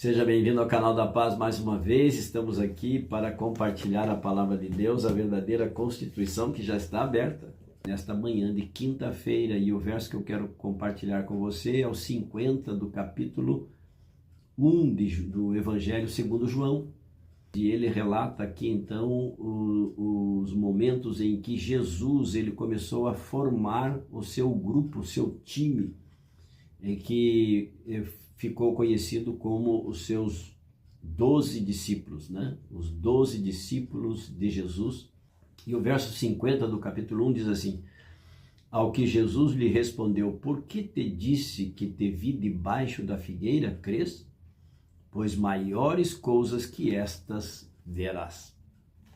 Seja bem-vindo ao canal da Paz mais uma vez. Estamos aqui para compartilhar a palavra de Deus, a verdadeira Constituição que já está aberta nesta manhã de quinta-feira. E o verso que eu quero compartilhar com você é o 50 do capítulo 1 do Evangelho segundo João. E ele relata aqui então os momentos em que Jesus ele começou a formar o seu grupo, o seu time, em que ficou conhecido como os seus 12 discípulos, né? Os 12 discípulos de Jesus. E o verso 50 do capítulo 1 diz assim: ao que Jesus lhe respondeu: por que te disse que te vi debaixo da figueira, crês? Pois maiores coisas que estas verás.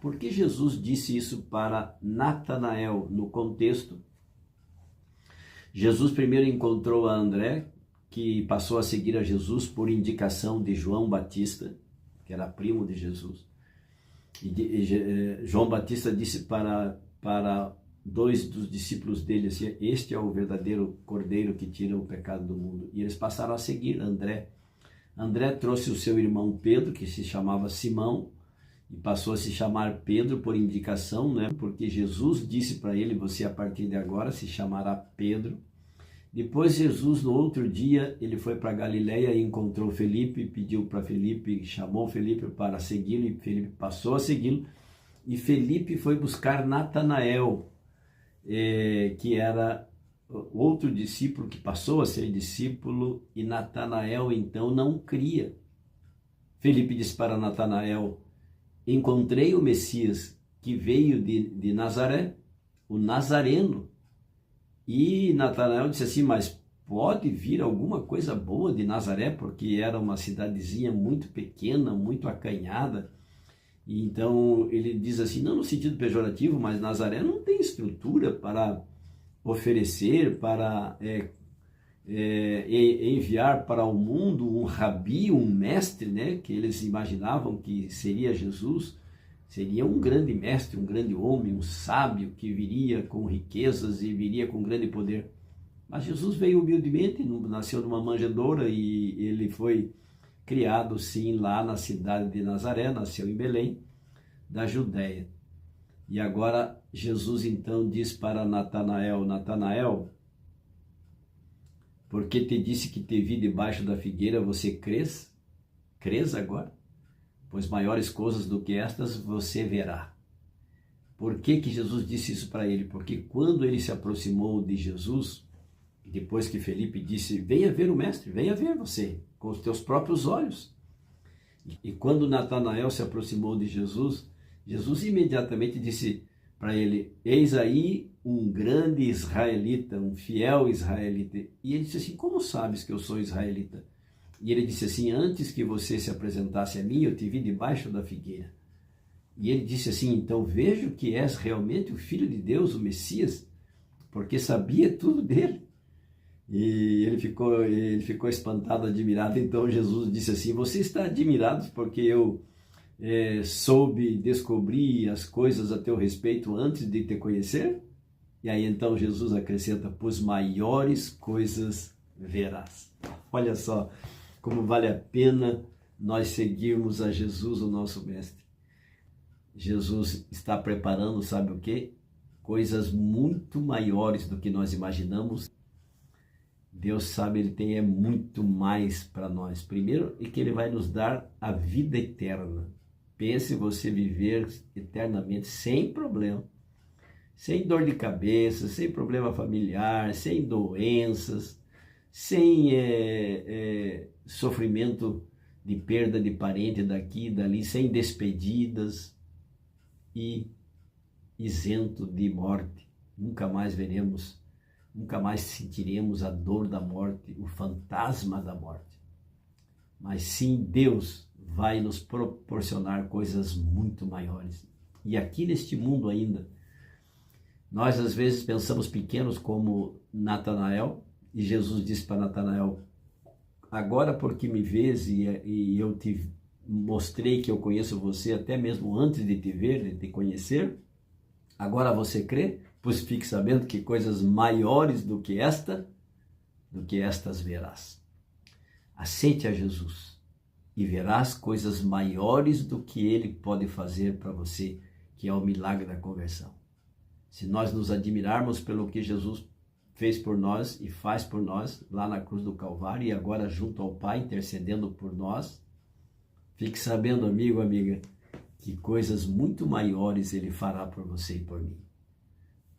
Por que Jesus disse isso para Natanael? No contexto, Jesus primeiro encontrou a André, que passou a seguir a Jesus por indicação de João Batista, que era primo de Jesus. João Batista disse para dois dos discípulos dele assim: este é o verdadeiro Cordeiro que tira o pecado do mundo. E eles passaram a seguir André. André trouxe o seu irmão Pedro, que se chamava Simão, e passou a se chamar Pedro por indicação, né? Porque Jesus disse para ele: você a partir de agora se chamará Pedro. Depois Jesus, no outro dia, ele foi para Galiléia e encontrou Felipe, pediu para Felipe, chamou Felipe para segui-lo, e Felipe passou a segui-lo. E Felipe foi buscar Natanael, que era outro discípulo que passou a ser discípulo, e Natanael então não cria. Felipe disse para Natanael: encontrei o Messias que veio de Nazaré, o Nazareno. E Natanael disse assim: mas pode vir alguma coisa boa de Nazaré? Porque era uma cidadezinha muito pequena, muito acanhada. E então ele diz assim, não no sentido pejorativo, mas Nazaré não tem estrutura para oferecer, para enviar para o mundo um rabi, um mestre, né? Que eles imaginavam que seria Jesus. Seria um grande mestre, um grande homem, um sábio que viria com riquezas e viria com grande poder. Mas Jesus veio humildemente, nasceu numa manjedoura e ele foi criado sim lá na cidade de Nazaré, nasceu em Belém, da Judéia. E agora Jesus então diz para Natanael: Natanael, porque te disse que te vi debaixo da figueira, você crês? Crês agora? Pois maiores coisas do que estas você verá. Por que Jesus disse isso para ele? Porque quando ele se aproximou de Jesus, depois que Felipe disse: venha ver o mestre, venha ver você, com os teus próprios olhos. E quando Natanael se aproximou de Jesus, Jesus imediatamente disse para ele: eis aí um grande israelita, um fiel israelita. E ele disse assim: como sabes que eu sou israelita? E ele disse assim: antes que você se apresentasse a mim, eu te vi debaixo da figueira. E ele disse assim: então vejo que és realmente o Filho de Deus, o Messias, porque sabia tudo dele. E ele ficou espantado, admirado. Então Jesus disse assim: você está admirado porque eu descobri as coisas a teu respeito antes de te conhecer? E aí então Jesus acrescenta: pois maiores coisas verás. Olha só como vale a pena nós seguirmos a Jesus, o nosso mestre. Jesus está preparando, sabe o quê? Coisas muito maiores do que nós imaginamos. Deus sabe, Ele tem muito mais para nós. Primeiro é que Ele vai nos dar a vida eterna. Pense você viver eternamente sem problema, sem dor de cabeça, sem problema familiar, sem doenças, sem sofrimento de perda de parente daqui e dali, sem despedidas e isento de morte. Nunca mais veremos, nunca mais sentiremos a dor da morte, o fantasma da morte. Mas sim, Deus vai nos proporcionar coisas muito maiores. E aqui neste mundo ainda, nós às vezes pensamos pequenos como Natanael, e Jesus disse para Natanael: agora porque me vês e eu te mostrei que eu conheço você até mesmo antes de te ver, de te conhecer, agora você crê? Pois fique sabendo que coisas maiores do que estas verás. Aceite a Jesus. e verás coisas maiores do que ele pode fazer para você, que é o milagre da conversão. Se nós nos admirarmos pelo que Jesus fez por nós e faz por nós lá na cruz do Calvário e agora junto ao Pai intercedendo por nós, fique sabendo, amigo, amiga, que coisas muito maiores ele fará por você e por mim.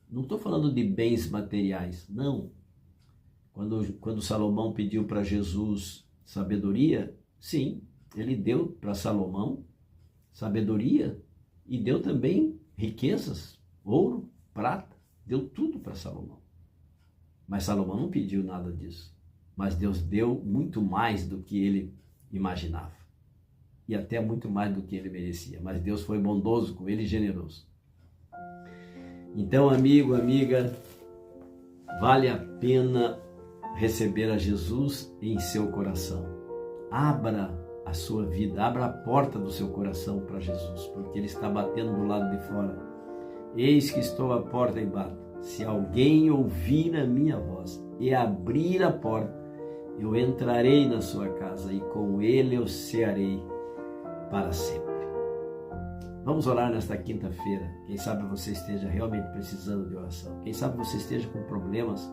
Não estou falando de bens materiais, não. Quando Salomão pediu para Jesus sabedoria, sim, ele deu para Salomão sabedoria e deu também riquezas, ouro, prata, deu tudo para Salomão. Mas Salomão não pediu nada disso. Mas Deus deu muito mais do que ele imaginava. E até muito mais do que ele merecia. Mas Deus foi bondoso com ele e generoso. Então, amigo, amiga, vale a pena receber a Jesus em seu coração. Abra a sua vida, abra a porta do seu coração para Jesus, porque ele está batendo do lado de fora. Eis que estou à porta e bato. Se alguém ouvir a minha voz e abrir a porta, eu entrarei na sua casa e com ele eu cearei para sempre. Vamos orar nesta quinta-feira. Quem sabe você esteja realmente precisando de oração. Quem sabe você esteja com problemas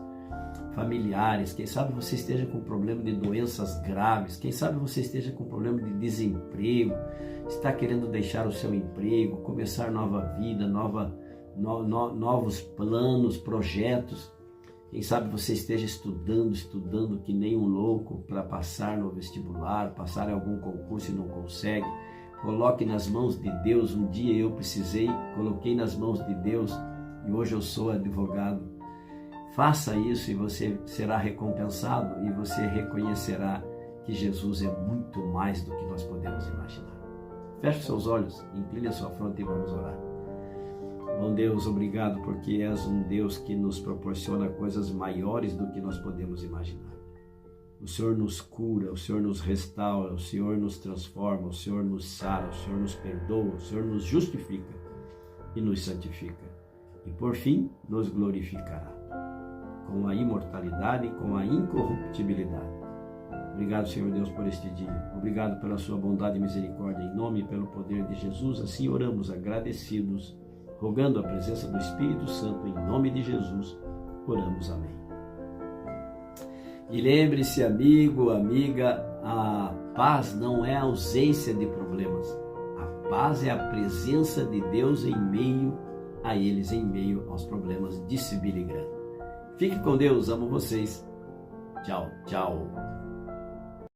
familiares. Quem sabe você esteja com problema de doenças graves. Quem sabe você esteja com problema de desemprego. Está querendo deixar o seu emprego, começar nova vida, novos planos, projetos. Quem sabe você esteja estudando que nem um louco para passar no vestibular, passar em algum concurso e não consegue. Coloque nas mãos de Deus. Um dia eu precisei, coloquei nas mãos de Deus e hoje eu sou advogado. Faça isso e você será recompensado e você reconhecerá que Jesus é muito mais do que nós podemos imaginar. Feche seus olhos, incline a sua fronte e vamos orar. Bom Deus, obrigado porque és um Deus que nos proporciona coisas maiores do que nós podemos imaginar. O Senhor nos cura, o Senhor nos restaura, o Senhor nos transforma, o Senhor nos sara, o Senhor nos perdoa, o Senhor nos justifica e nos santifica. E por fim, nos glorificará com a imortalidade e com a incorruptibilidade. Obrigado, Senhor Deus, por este dia. Obrigado pela sua bondade e misericórdia. Em nome e pelo poder de Jesus, assim oramos agradecidos, rogando a presença do Espírito Santo, em nome de Jesus, oramos, amém. E lembre-se, amigo, amiga, a paz não é a ausência de problemas. A paz é a presença de Deus em meio a eles, em meio aos problemas, disse Billy Graham. Fique com Deus, amo vocês. Tchau, tchau.